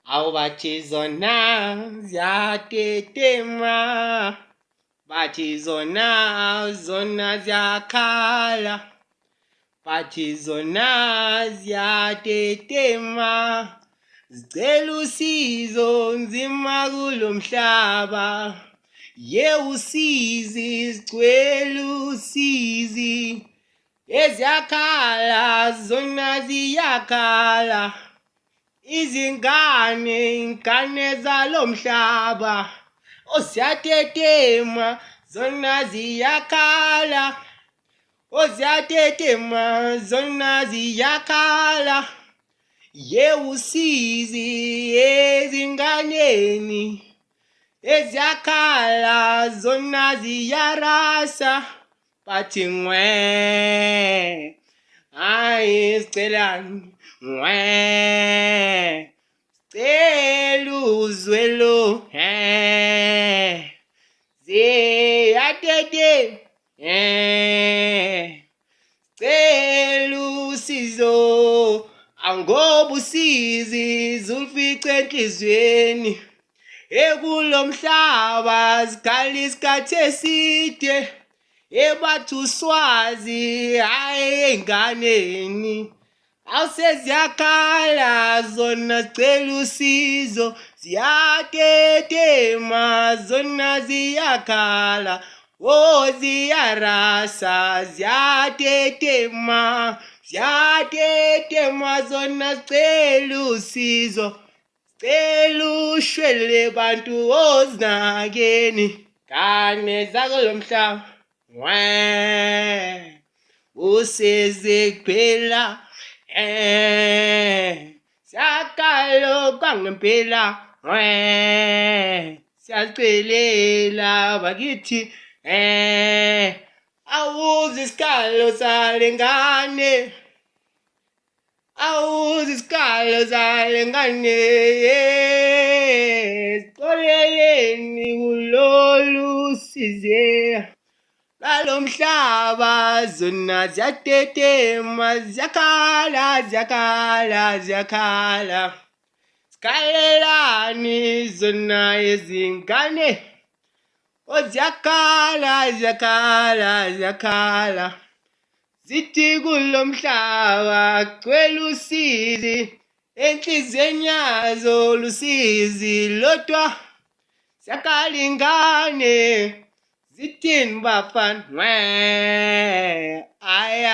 Awu bathi zona ziyatetema, bathi zona ziyakhala, bathi zona ziyatetema, zicela usizo nzima kulo mhlaba. Usizi zicela usizi, eziyakhala zona ziyakhala, ingane zalo mhlaba, ziyatetema zona ziyakhala, ziyatetema zona ziyakhala. Usizi ezinganeni eziyakhala zona ziyarasa, bathi ngwe hayi sicelani ngwe sicela uzwelo ziyatete sicela usizo, angoba usizi zulfice enhlizweni. Kulo mhlaba zikhala isikhathi eside, bathi uswazi hayi ey'nganeni. Awuseziyakhala zona zicela usizo, ziyatetema zona ziyakhala, ziyarasa ziyatetema zona zicela usizo. Cela ushwele bantu ozinakeni, ngane zakulo mhlaba ngwe useze kuphela siyakhala kwangempela ngwe siyacelela bakithi awuzi isikhalo sale ngane, awuzi isikhalo sale ngane, sixoleleni kulolu size. Lalo mhlaba zona ziyatetema ziyakhala ziyakhala ziyakhala, sikhalelani zona ezingane, ziyakhala ziyakhala ziyakhala. Zithi kulo mhlaba cela usizi, enhliziyweni yazo lusizi lodwa. Ziyakhala ingane zithini bafana ngwe ay